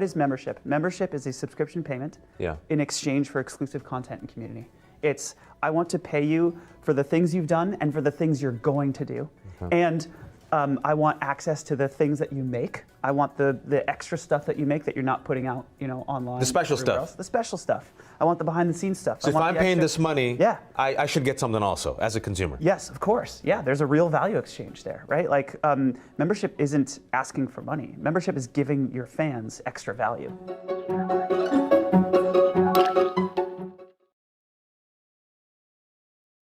what is membership? Membership is a subscription payment in exchange for exclusive content and community. It's, I want to pay you for the things you've done and for the things you're going to do. And I want access to the things that you make. I want the extra stuff that you make that you're not putting out, online. The special stuff. The special stuff. I want the behind the scenes stuff. So if I'm paying this money, I should get something also as a consumer. Yes, of course. Yeah, there's a real value exchange there, right? Like membership isn't asking for money. Membership is giving your fans extra value.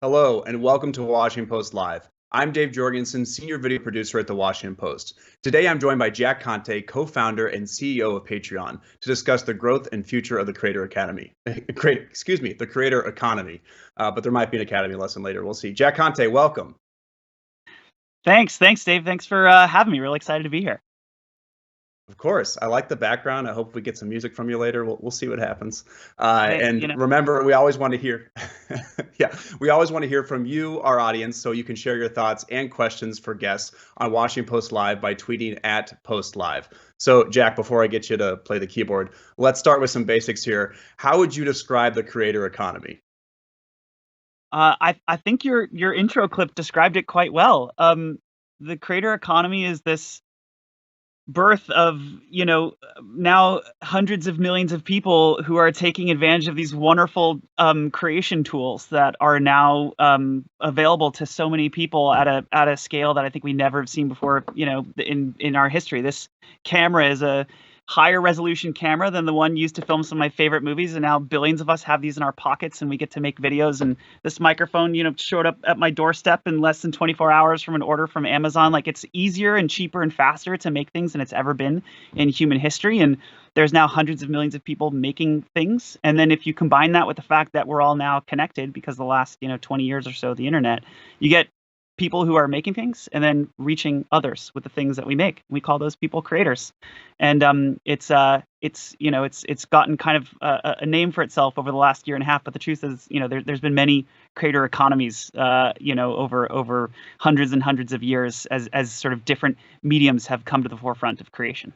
Hello, and welcome to Washington Post Live. I'm Dave Jorgensen, Senior Video Producer at The Washington Post. Today I'm joined by Jack Conte, co-founder and CEO of Patreon, to discuss the growth and future of the Creator Academy. The Creator Economy. But there might be an Academy lesson later, we'll see. Jack Conte, welcome. Thanks, Dave. Thanks for having me. Really excited to be here. Of course. I like the background. I hope we get some music from you later. We'll see what happens. Remember, we always want to hear, we always want to hear from you, our audience, so you can share your thoughts and questions for guests on Washington Post Live by tweeting at Post Live. So, Jack, before I get you to play the keyboard, let's start with some basics here. How would you describe the creator economy? I think your intro clip described it quite well. The creator economy is this birth of, now hundreds of millions of people who are taking advantage of these wonderful creation tools that are now available to so many people at a scale that I think we never have seen before, in our history. This camera is a higher resolution camera than the one used to film some of my favorite movies, and now billions of us have these in our pockets and we get to make videos. And this microphone, showed up at my doorstep in less than 24 hours from an order from Amazon. Like, it's easier and cheaper and faster to make things than it's ever been in human history. And there's now hundreds of millions of people making things. And then if you combine that with the fact that we're all now connected because the last 20 years or so of the internet, you get people who are making things and then reaching others with the things that we make. We call those people creators. And it's gotten kind of a name for itself over the last year and a half. But the truth is, there's been many creator economies, over hundreds and hundreds of years as sort of different mediums have come to the forefront of creation.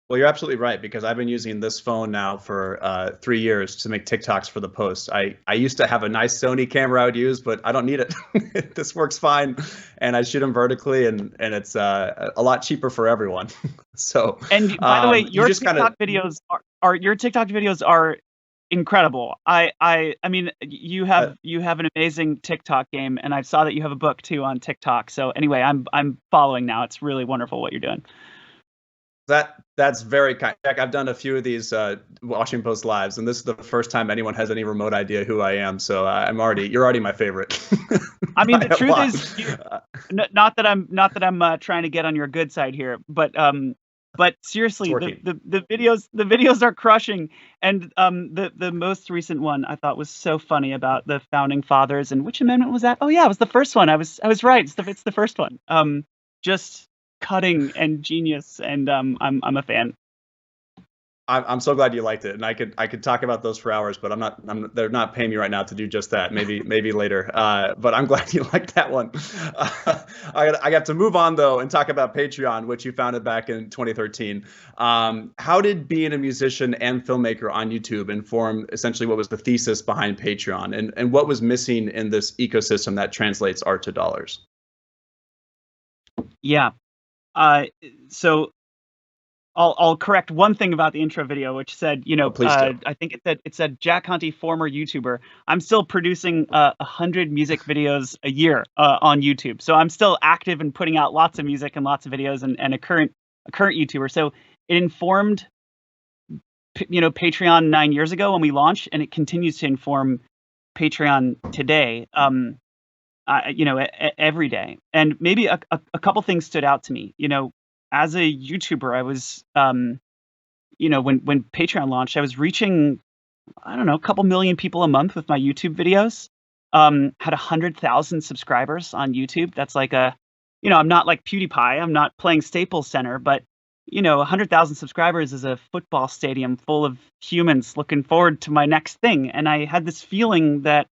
Well, you're absolutely right, because I've been using this phone now for 3 years to make TikToks for the Post. I used to have a nice Sony camera I would use, but I don't need it. This works fine, and I shoot them vertically, and it's a lot cheaper for everyone. So, and by the way, your TikTok videos are incredible. I mean, you have an amazing TikTok game, and I saw that you have a book too on TikTok. So anyway, I'm following now. It's really wonderful what you're doing. That's very kind. Jack, I've done a few of these Washington Post Lives, and this is the first time anyone has any remote idea who I am. So you're already my favorite. I mean, the truth is, not that I'm trying to get on your good side here, but seriously, the videos are crushing. And the most recent one I thought was so funny about the founding fathers. And which amendment was that? Oh yeah, it was the first one. I was right. It's the first one. Just cutting and genius, and I'm a fan. I'm so glad you liked it, and I could talk about those for hours, but they're not paying me right now to do just that. Maybe later. But I'm glad you liked that one. I got to move on though and talk about Patreon, which you founded back in 2013. How did being a musician and filmmaker on YouTube inform essentially what was the thesis behind Patreon, and what was missing in this ecosystem that translates art to dollars? Yeah. So I'll correct one thing about the intro video, which said, I think it said Jack Conte, former YouTuber. I'm still producing 100 music videos a year on YouTube. So I'm still active and putting out lots of music and lots of videos, and a current YouTuber. So it informed, Patreon 9 years ago when we launched, and it continues to inform Patreon today. Every day. And maybe a couple things stood out to me. As a YouTuber, I was, when Patreon launched, I was reaching, a couple million people a month with my YouTube videos. Had 100,000 subscribers on YouTube. That's like I'm not like PewDiePie. I'm not playing Staples Center, but 100,000 subscribers is a football stadium full of humans looking forward to my next thing. And I had this feeling that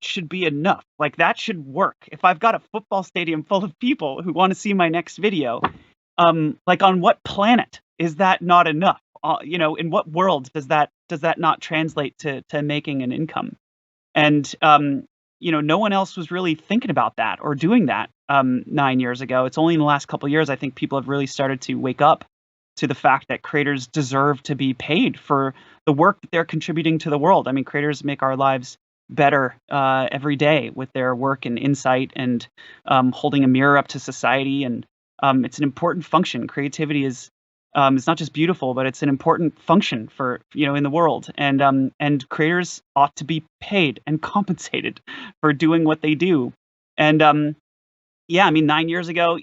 should be enough. Like, that should work. If I've got a football stadium full of people who want to see my next video, like, on what planet is that not enough? In what world does that not translate to making an income? And no one else was really thinking about that or doing that 9 years ago. It's only in the last couple of years I think people have really started to wake up to the fact that creators deserve to be paid for the work that they're contributing to the world. I mean, creators make our lives better every day with their work and insight and holding a mirror up to society. And it's an important function. Creativity is it's not just beautiful, but it's an important function for in the world. And creators ought to be paid and compensated for doing what they do. And yeah, I mean, 9 years ago,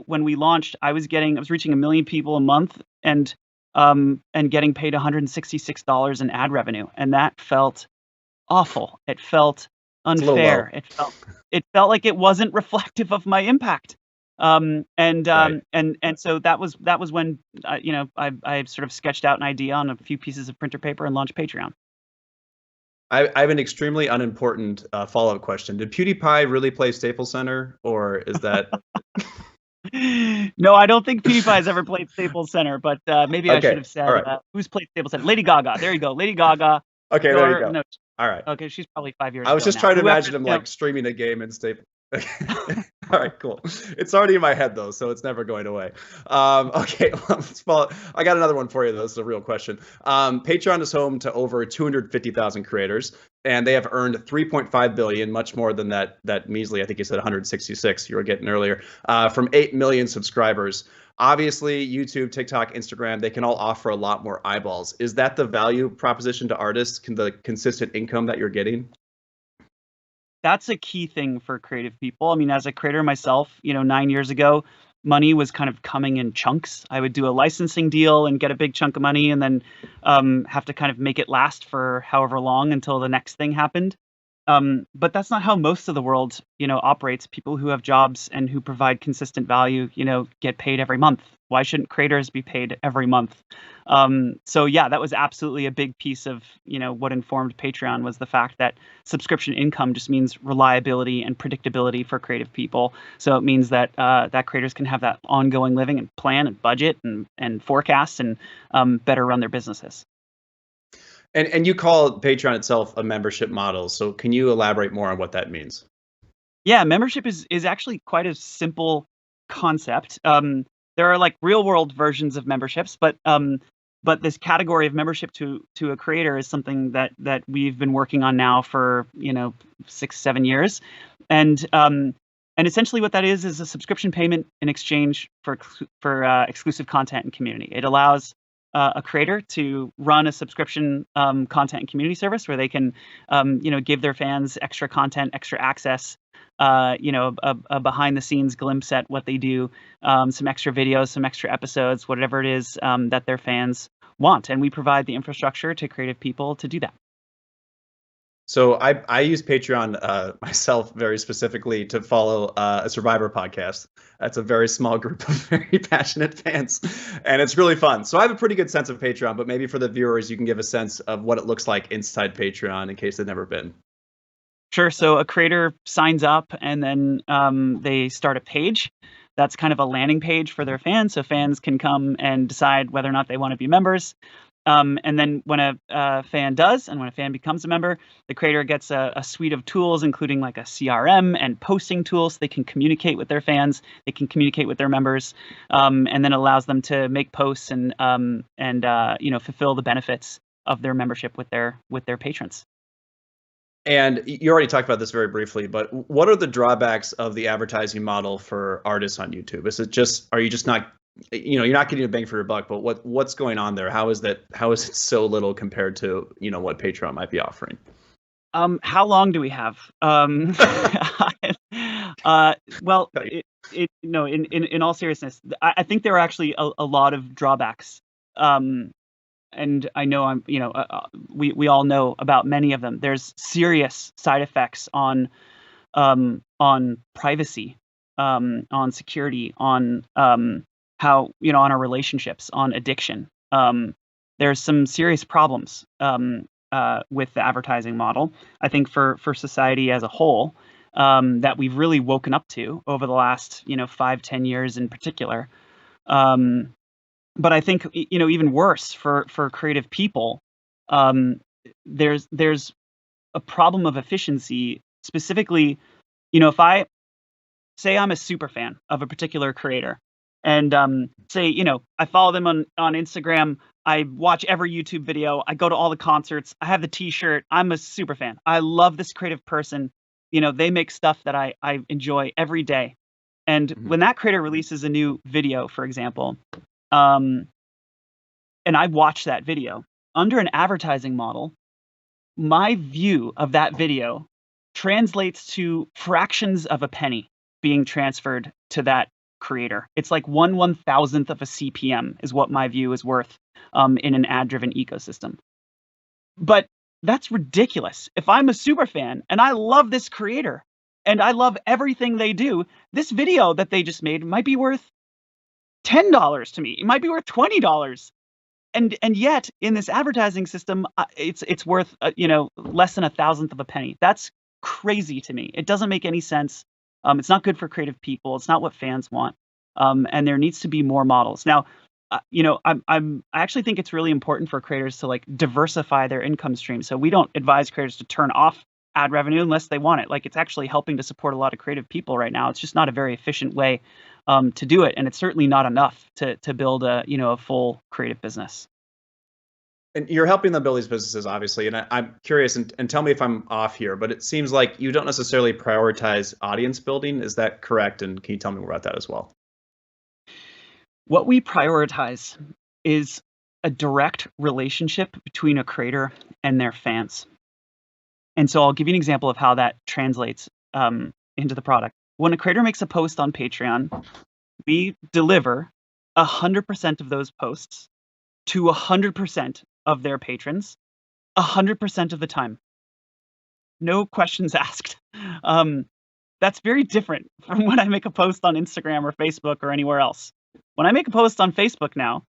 when we launched, I was reaching 1 million people a month and getting paid $166 in ad revenue, and that felt awful. It felt unfair. It felt like it wasn't reflective of my impact. And so that was when I sort of sketched out an idea on a few pieces of printer paper and launched Patreon. I have an extremely unimportant follow-up question. Did PewDiePie really play Staples Center, or is that? No, I don't think PewDiePie's ever played Staples Center, but maybe I should have said who's played Staples Center. Lady Gaga. There you go, Lady Gaga. Okay, there you go. No, all right. Okay, she's probably 5 years. I was just now. trying to imagine him like streaming a game in Staples. All right, cool. It's already in my head though, so it's never going away. Okay, let's follow. I got another one for you though. This is a real question. Patreon is home to over 250,000 creators, and they have earned 3.5 billion, much more than that measly, I think you said 166 you were getting earlier, from 8 million subscribers. Obviously, YouTube, TikTok, Instagram, they can all offer a lot more eyeballs. Is that the value proposition to artists? The consistent income that you're getting? That's a key thing for creative people. I mean, as a creator myself, 9 years ago, money was kind of coming in chunks. I would do a licensing deal and get a big chunk of money and then have to kind of make it last for however long until the next thing happened. But that's not how most of the world, operates. People who have jobs and who provide consistent value, get paid every month. Why shouldn't creators be paid every month? So yeah, that was absolutely a big piece of, what informed Patreon was the fact that subscription income just means reliability and predictability for creative people. So it means that that creators can have that ongoing living and plan and budget and forecast and better run their businesses. And you call Patreon itself a membership model. So can you elaborate more on what that means? Yeah, membership is actually quite a simple concept. There are like real world versions of memberships, but this category of membership to a creator is something that we've been working on now for 6-7 years, and essentially what that is a subscription payment in exchange for exclusive content and community. It allows a creator to run a subscription content and community service where they can give their fans extra content, extra access, a behind the scenes glimpse at what they do, some extra videos, some extra episodes, whatever it is that their fans want. And we provide the infrastructure to creative people to do that. So I use Patreon myself very specifically to follow a Survivor podcast. That's a very small group of very passionate fans, and it's really fun. So I have a pretty good sense of Patreon, but maybe for the viewers, you can give a sense of what it looks like inside Patreon in case they've never been. Sure. So a creator signs up and then they start a page. That's kind of a landing page for their fans. So fans can come and decide whether or not they want to be members. And then when a fan does, and when a fan becomes a member, the creator gets a suite of tools, including like a CRM and posting tools. So they can communicate with their fans, they can communicate with their members, and then it allows them to make posts and fulfill the benefits of their membership with their patrons. And you already talked about this very briefly, but what are the drawbacks of the advertising model for artists on YouTube? Are you just not, you're not getting a bang for your buck, but what's going on there? How is it so little compared to, what Patreon might be offering? How long do we have? Well, in all seriousness, I think there are actually a lot of drawbacks. And I know we all know about many of them. There's serious side effects on privacy, on security, on how on our relationships, on addiction. There's some serious problems with the advertising model. I think for society as a whole, that we've really woken up to over the last 5-10 years in particular. But I think, even worse for creative people, um, there's a problem of efficiency. Specifically, if I say I'm a super fan of a particular creator, and say, I follow them on Instagram, I watch every YouTube video, I go to all the concerts, I have the T-shirt, I'm a super fan. I love this creative person. They make stuff that I enjoy every day. And when that creator releases a new video, for example, um, and I watch that video under an advertising model, my view of that video translates to fractions of a penny being transferred to that creator. It's like 1/1000th of a CPM is what my view is worth in an ad-driven ecosystem. But that's ridiculous. If I'm a super fan and I love this creator and I love everything they do, this video that they just made might be worth $10 to me. It might be worth $20. And yet in this advertising system, it's worth less than 1/1000th of a penny. That's crazy to me. It doesn't make any sense. It's not good for creative people. It's not what fans want. And there needs to be more models. Now, I actually think it's really important for creators to diversify their income stream. So we don't advise creators to turn off ad revenue unless they want it. It's actually helping to support a lot of creative people right now. It's just not a very efficient way to do it, and it's certainly not enough to build a full creative business. And you're helping them build these businesses, obviously. And I'm curious, and tell me if I'm off here, but it seems like you don't necessarily prioritize audience building. Is that correct? And can you tell me more about that as well? What we prioritize is a direct relationship between a creator and their fans. And so I'll give you an example of how that translates into the product. When a creator makes a post on Patreon, we deliver 100% of those posts to 100% of their patrons 100% of the time. No questions asked. That's very different from when I make a post on Instagram or Facebook or anywhere else. When I make a post on Facebook now,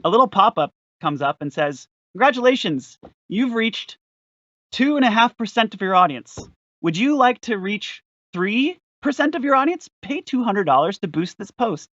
a little pop-up comes up and says, "Congratulations, you've reached 2.5% of your audience. Would you like to reach 3% of your audience? Pay $200 to boost this post."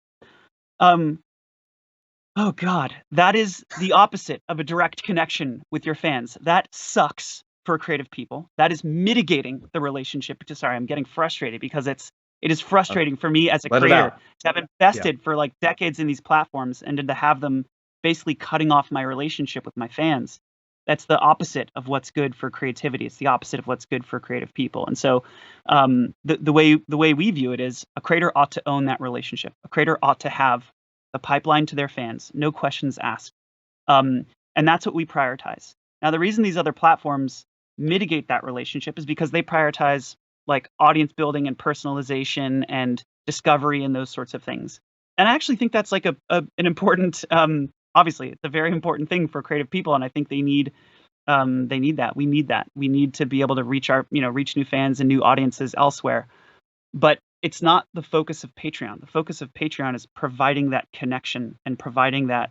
Oh God, that is the opposite of a direct connection with your fans. That sucks for creative people. That is mitigating the relationship. Sorry, I'm getting frustrated because it is frustrating for me as a creator to have invested for decades in these platforms and then to have them basically cutting off my relationship with my fans. That's the opposite of what's good for creativity. It's the opposite of what's good for creative people. And so the way we view it is a creator ought to own that relationship. A creator ought to have the pipeline to their fans, no questions asked. And that's what we prioritize. Now, the reason these other platforms mitigate that relationship is because they prioritize audience building and personalization and discovery and those sorts of things. And I actually think that's an important, obviously, it's a very important thing for creative people. And I think they need that. We need that. We need to be able to reach new fans and new audiences elsewhere. But it's not the focus of Patreon. The focus of Patreon is providing that connection and providing that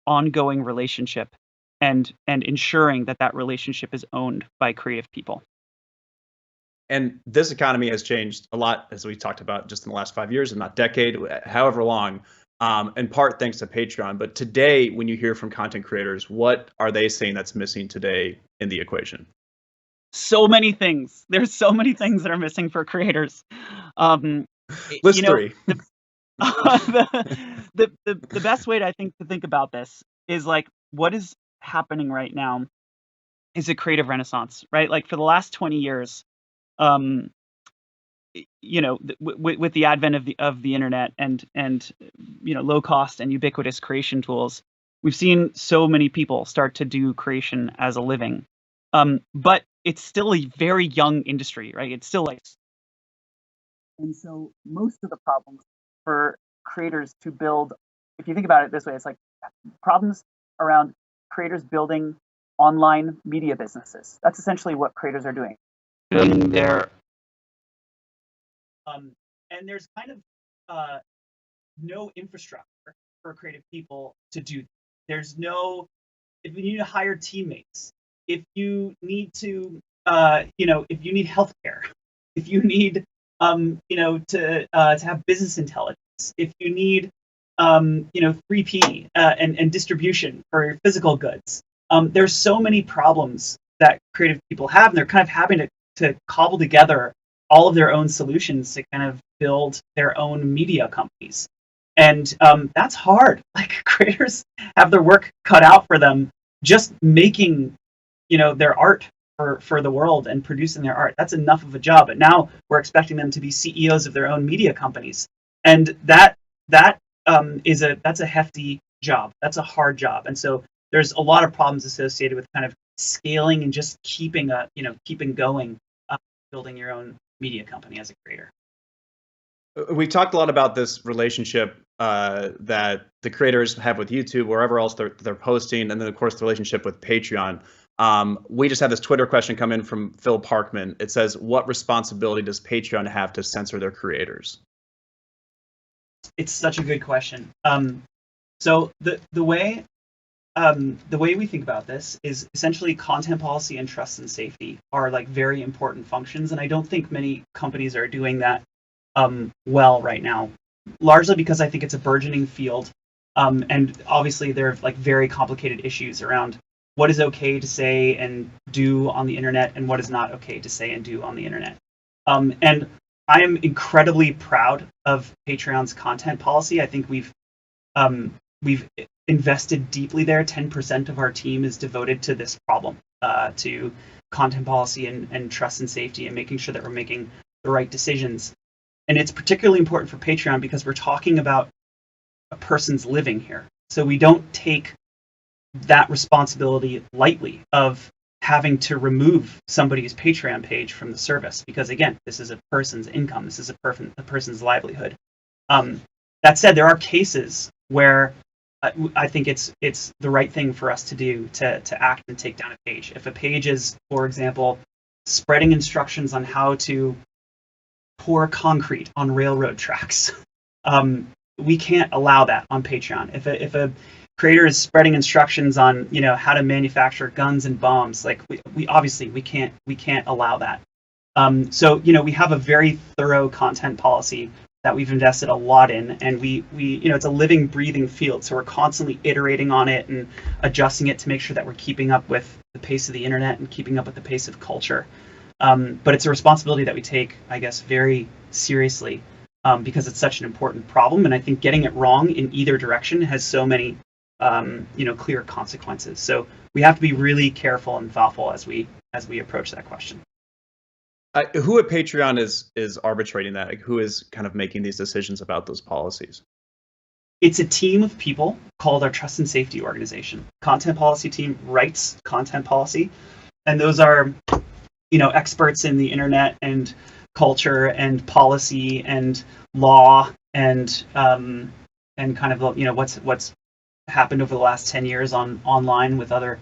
ongoing relationship and ensuring that relationship is owned by creative people. And this economy has changed a lot, as we talked about just in the last 5 years, and not decade, however long, in part thanks to Patreon. But today, when you hear from content creators, what are they saying that's missing today in the equation? So many things. There's so many things that are missing for creators. List three. The best way to think about this is what is happening right now is a creative renaissance, right? For the last 20 years, with the advent of the internet and low cost and ubiquitous creation tools, we've seen so many people start to do creation as a living. But it's still a very young industry, right? It's still and so most of the problems for creators to build, if you think about it this way, it's problems around creators building online media businesses. That's essentially what creators are doing. Building their and there's kind of no infrastructure for creative people to do. There's no, if you need to hire teammates, if you need to, if you need healthcare, if you need, to have business intelligence, if you need 3P and distribution for physical goods. There's so many problems that creative people have, and they're kind of having to cobble together all of their own solutions to kind of build their own media companies. And that's hard. Like, creators have their work cut out for them just making, their art for the world and producing their art. That's enough of a job. But now we're expecting them to be CEOs of their own media companies. And that's a hefty job. That's a hard job. And so there's a lot of problems associated with kind of scaling and just keeping going, building your own media company as a creator. We talked a lot about this relationship that the creators have with YouTube, wherever else they're posting, and then of course the relationship with Patreon. We just had this Twitter question come in from Phil Parkman. It says, "What responsibility does Patreon have to censor their creators?" It's such a good question. So the way we think about this is essentially content policy and trust and safety are like very important functions, and I don't think many companies are doing that well right now, largely because I think it's a burgeoning field, and obviously there are like very complicated issues around what is okay to say and do on the internet and what is not okay to say and do on the internet. And I am incredibly proud of Patreon's content policy. I think we've invested deeply there. 10% of our team is devoted to this problem, to content policy and trust and safety, and making sure that we're making the right decisions. And it's particularly important for Patreon because we're talking about a person's living here. So we don't take that responsibility lightly of having to remove somebody's Patreon page from the service, because again, this is a person's income, this is a person's livelihood. That said, there are cases where I think it's the right thing for us to do to act and take down a page. If a page is, for example, spreading instructions on how to pour concrete on railroad tracks, we can't allow that on Patreon. If a creator is spreading instructions on how to manufacture guns and bombs, like we obviously we can't allow that. So we have a very thorough content policy that we've invested a lot in, and we it's a living, breathing field, so we're constantly iterating on it and adjusting it to make sure that we're keeping up with the pace of the internet and keeping up with the pace of culture. But it's a responsibility that we take, I guess, very seriously, because it's such an important problem, and I think getting it wrong in either direction has so many clear consequences. So we have to be really careful and thoughtful as we approach that question. Who at Patreon is arbitrating that? Like, who is kind of making these decisions about those policies? It's a team of people called our Trust and Safety Organization. Content policy team writes content policy, and those are experts in the internet and culture and policy and law and kind of what's happened over the last 10 years online with other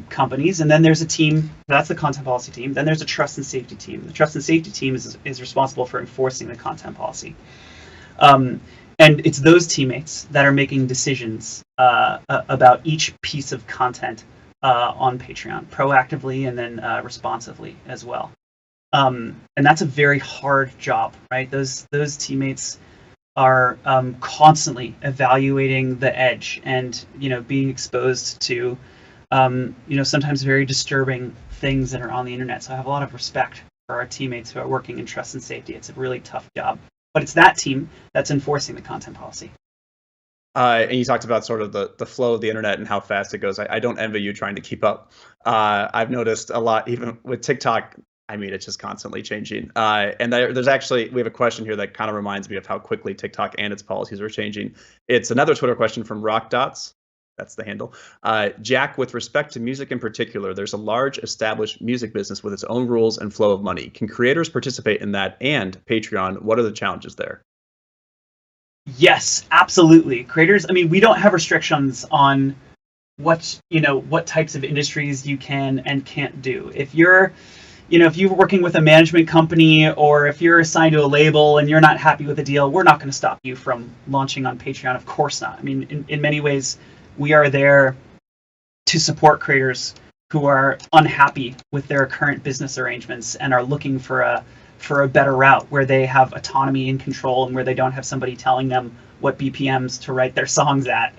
companies. And then there's a team, that's the content policy team. Then there's a trust and safety team. The trust and safety team is responsible for enforcing the content policy. And it's those teammates that are making decisions about each piece of content on Patreon, proactively and then responsively as well. And that's a very hard job, right? Those teammates are constantly evaluating the edge and being exposed to sometimes very disturbing things that are on the internet. So I have a lot of respect for our teammates who are working in trust and safety. It's a really tough job, but it's that team that's enforcing the content policy. And you talked about sort of the flow of the internet and how fast it goes. I don't envy you trying to keep up. I've noticed a lot, even with TikTok. I mean, it's just constantly changing. And there's actually, we have a question here that kind of reminds me of how quickly TikTok and its policies are changing. It's another Twitter question from Rock Dots. That's the handle. Jack, with respect to music in particular, there's a large established music business with its own rules and flow of money. Can creators participate in that? And Patreon, what are the challenges there? Yes, absolutely. Creators, I mean, we don't have restrictions on what types of industries you can and can't do. If you're working with a management company, or if you're assigned to a label and you're not happy with the deal, we're not going to stop you from launching on Patreon. Of course not. I mean, in many ways, we are there to support creators who are unhappy with their current business arrangements and are looking for for a better route where they have autonomy and control, and where they don't have somebody telling them what BPMs to write their songs at,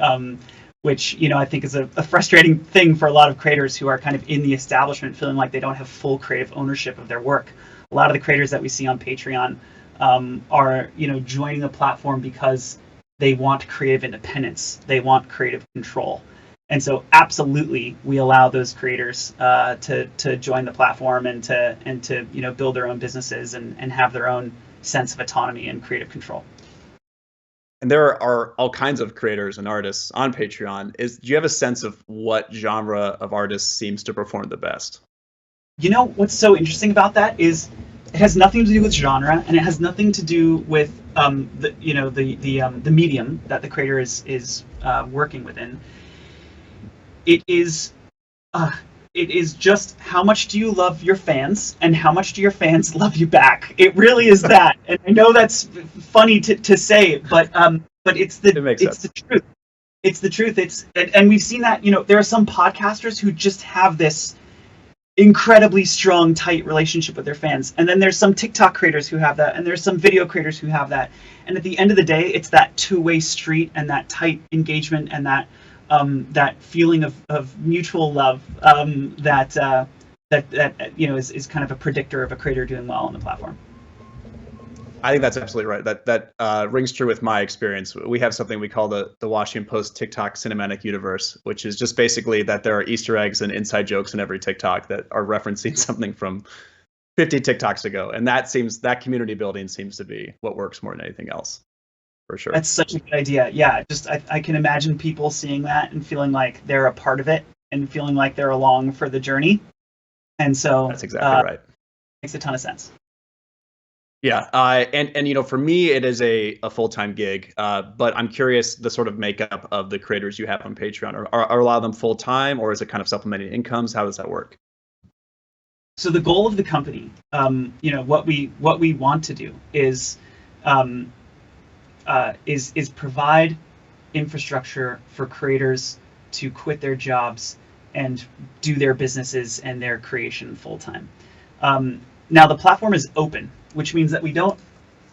which I think is a frustrating thing for a lot of creators who are kind of in the establishment, feeling like they don't have full creative ownership of their work. A lot of the creators that we see on Patreon are joining the platform because they want creative independence, they want creative control. And so absolutely we allow those creators to join the platform and to build their own businesses and have their own sense of autonomy and creative control. And there are all kinds of creators and artists on Patreon. Do you have a sense of what genre of artists seems to perform the best? What's so interesting about that is it has nothing to do with genre, and it has nothing to do with the medium that the creator is working within. It is just how much do you love your fans and how much do your fans love you back. It really is that. And I know that's funny to say, but it's the truth. It's the truth. And we've seen that, there are some podcasters who just have this incredibly strong, tight relationship with their fans. And then there's some TikTok creators who have that, and there's some video creators who have that. And at the end of the day, it's that two-way street and that tight engagement and that feeling of mutual love that is kind of a predictor of a creator doing well on the platform. I think that's absolutely right. That rings true with my experience. We have something we call the Washington Post TikTok cinematic universe, which is just basically that there are Easter eggs and inside jokes in every TikTok that are referencing something from 50 TikToks ago. And that community building seems to be what works more than anything else. For sure. That's such a good idea. Yeah, I can imagine people seeing that and feeling like they're a part of it and feeling like they're along for the journey. And so that's exactly right. Makes a ton of sense. Yeah, and for me it is a full-time gig, but I'm curious the sort of makeup of the creators you have on Patreon. Are a lot of them full-time, or is it kind of supplementing incomes? How does that work? So the goal of the company, what we want to do is provide infrastructure for creators to quit their jobs and do their businesses and their creation full-time. Now the platform is open, which means that we don't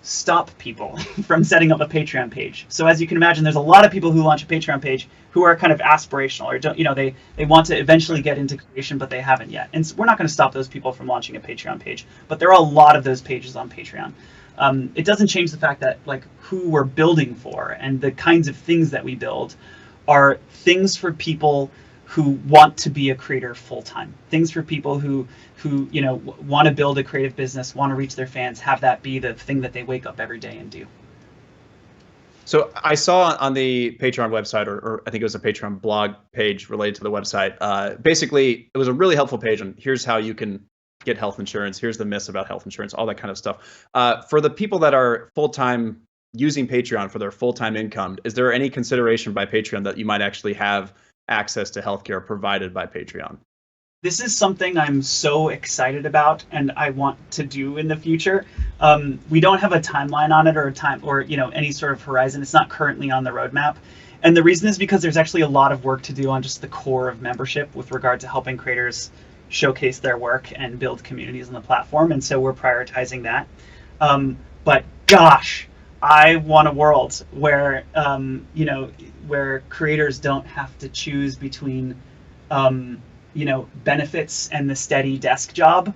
stop people from setting up a Patreon page. So as you can imagine, there's a lot of people who launch a Patreon page who are kind of aspirational, or don't, they want to eventually get into creation, but they haven't yet. And so we're not going to stop those people from launching a Patreon page, but there are a lot of those pages on Patreon. It doesn't change the fact that who we're building for and the kinds of things that we build are things for people who want to be a creator full-time, things for people who want to build a creative business, want to reach their fans, have that be the thing that they wake up every day and do. So I saw on the Patreon website, or I think it was a Patreon blog page related to the website, basically it was a really helpful page on here's how you can get health insurance, here's the myths about health insurance, all that kind of stuff. For the people that are full-time using Patreon for their full-time income, is there any consideration by Patreon that you might actually have access to healthcare provided by Patreon? This is something I'm so excited about and I want to do in the future. We don't have a timeline on it or any sort of horizon. It's not currently on the roadmap. And the reason is because there's actually a lot of work to do on just the core of membership with regard to helping creators showcase their work and build communities on the platform. And so we're prioritizing that. But gosh, I want a world where, where creators don't have to choose between, benefits and the steady desk job,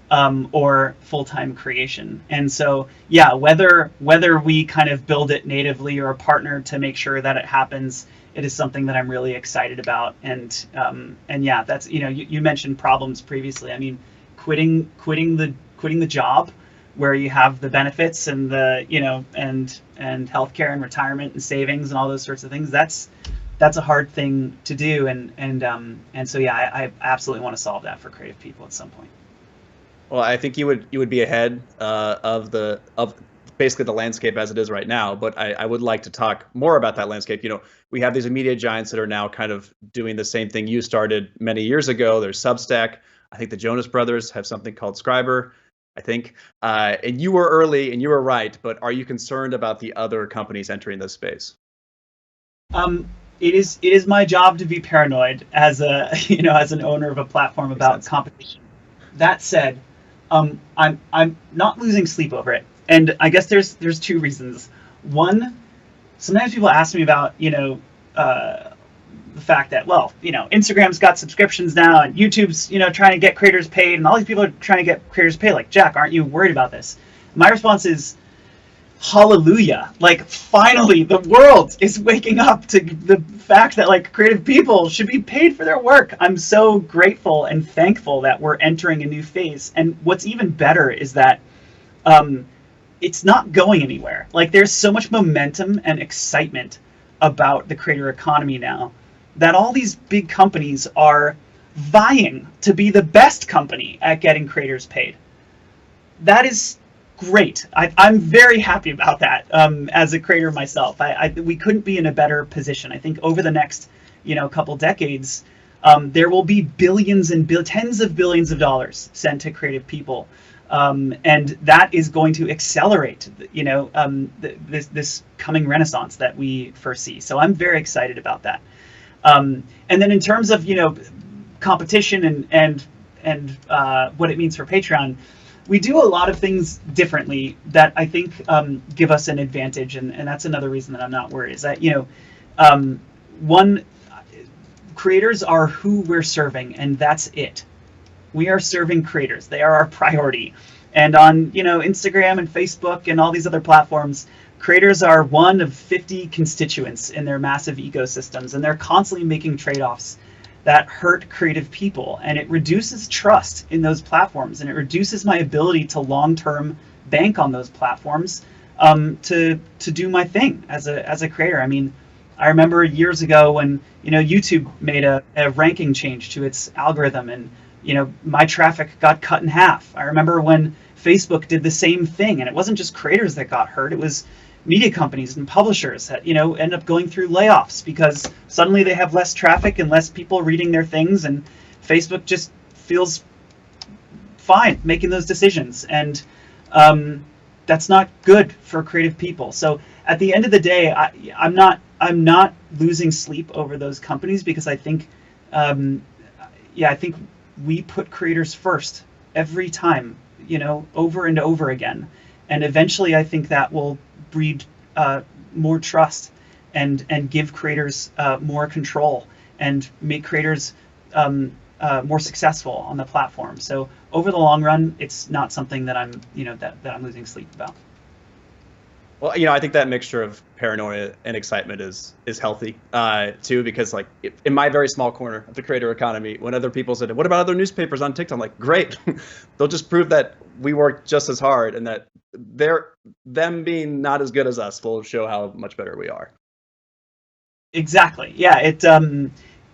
or full-time creation. And so, yeah, whether we kind of build it natively or partner to make sure that it happens, it is something that I'm really excited about. And yeah, that's, you mentioned problems previously. I mean, quitting the job where you have the benefits and the, and healthcare and retirement and savings and all those sorts of things, that's a hard thing to do. And so, yeah, I absolutely want to solve that for creative people at some point. Well, I think you would be ahead of basically the landscape as it is right now. But I would like to talk more about that landscape. We have these immediate giants that are now kind of doing the same thing you started many years ago. There's Substack. I think the Jonas Brothers have something called Scriber, I think. And you were early and you were right. But are you concerned about the other companies entering this space? It is my job to be paranoid as an owner of a platform about competition. That said, I'm not losing sleep over it, and I guess there's two reasons. One, sometimes people ask me about the fact that, well, Instagram's got subscriptions now, and YouTube's trying to get creators paid, and all these people are trying to get creators paid. Like, Jack, aren't you worried about this? My response is, hallelujah. Like, finally the world is waking up to the fact that like creative people should be paid for their work. I'm so grateful and thankful that we're entering a new phase. And what's even better is that it's not going anywhere. Like, there's so much momentum and excitement about the creator economy now that all these big companies are vying to be the best company at getting creators paid. That is great. I'm very happy about that as a creator myself. We couldn't be in a better position. I think over the next couple decades, there will be billions and tens of billions of dollars sent to creative people, and that is going to accelerate this coming renaissance that we foresee. So I'm very excited about that. And then in terms of competition and what it means for Patreon, we do a lot of things differently that I think give us an advantage, and that's another reason that I'm not worried. Is that one, creators are who we're serving, and that's it. We are serving creators; they are our priority. And on Instagram and Facebook and all these other platforms, creators are one of 50 constituents in their massive ecosystems, and they're constantly making trade-offs that hurt creative people, and it reduces trust in those platforms, and it reduces my ability to long-term bank on those platforms to do my thing as a creator. I mean, I remember years ago when YouTube made a ranking change to its algorithm, and my traffic got cut in half. I remember when Facebook did the same thing, and it wasn't just creators that got hurt, it was media companies and publishers that end up going through layoffs because suddenly they have less traffic and less people reading their things, and Facebook just feels fine making those decisions, and that's not good for creative people. So at the end of the day, I'm not losing sleep over those companies, because I think I think we put creators first every time, over and over again, and eventually I think that will breed more trust and give creators more control and make creators more successful on the platform. So over the long run, it's not something that I'm that I'm losing sleep about. Well, I think that mixture of paranoia and excitement is healthy too, because like in my very small corner of the creator economy, when other people said, "What about other newspapers on TikTok?" I'm like, "Great, they'll just prove that we work just as hard, and that them being not as good as us will show how much better we are." Exactly. Yeah.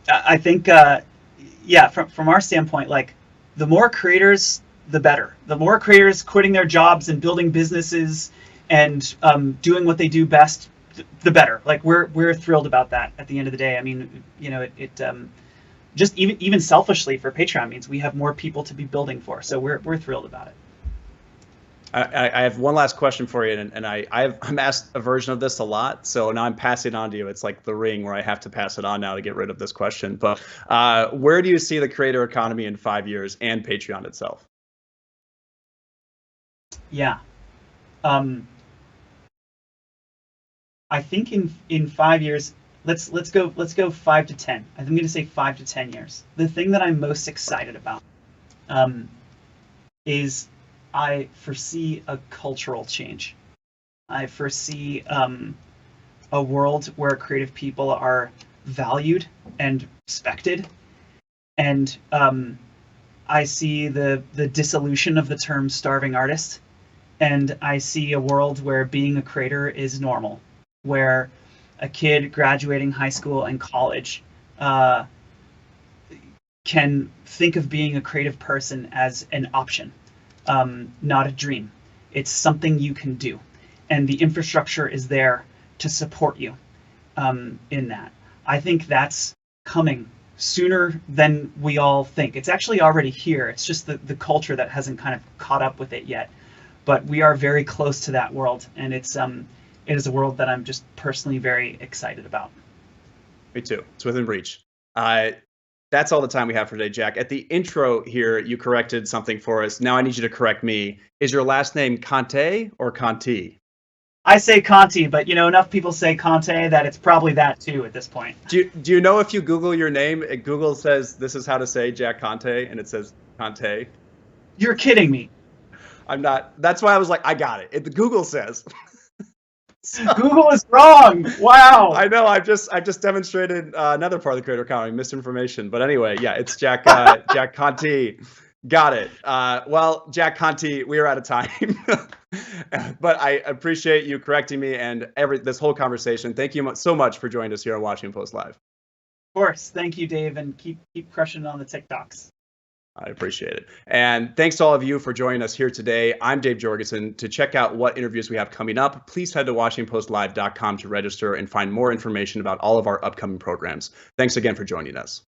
I think from our standpoint, like, the more creators, the better. The more creators quitting their jobs and building businesses and doing what they do best, the better. Like, we're thrilled about that at the end of the day. I mean, just even selfishly for Patreon means we have more people to be building for. So we're thrilled about it. I have one last question for you, and I'm asked a version of this a lot, so now I'm passing it on to you. It's like The Ring, where I have to pass it on now to get rid of this question. But where do you see the creator economy in 5 years, and Patreon itself? Yeah. I think in 5 years, let's go 5 to 10. I'm going to say 5 to 10 years. The thing that I'm most excited about is I foresee a cultural change. I foresee a world where creative people are valued and respected, and I see the dissolution of the term starving artist, and I see a world where being a creator is normal, where a kid graduating high school and college can think of being a creative person as an option, not a dream. It's something you can do, and the infrastructure is there to support you in that. I think that's coming sooner than we all think. It's actually already here. It's just the culture that hasn't kind of caught up with it yet. But we are very close to that world, and it is a world that I'm just personally very excited about. Me too. It's within reach. That's all the time we have for today, Jack. At the intro here, you corrected something for us. Now I need you to correct me. Is your last name Conte or Conti? I say Conte, but enough people say Conte that it's probably that too at this point. Do you know if you Google your name, Google says this is how to say Jack Conte, and it says Conte? You're kidding me. I'm not. That's why I was like, I got it. The Google says. Google is wrong. Wow. I know. I've just demonstrated another part of the creator economy, misinformation. But anyway, yeah, it's Jack Jack Conte. Got it. Well, Jack Conte, we are out of time. But I appreciate you correcting me and this whole conversation. Thank you so much for joining us here on Washington Post Live. Of course. Thank you, Dave, and keep crushing it on the TikToks. I appreciate it. And thanks to all of you for joining us here today. I'm Dave Jorgensen. To check out what interviews we have coming up, please head to WashingtonPostLive.com to register and find more information about all of our upcoming programs. Thanks again for joining us.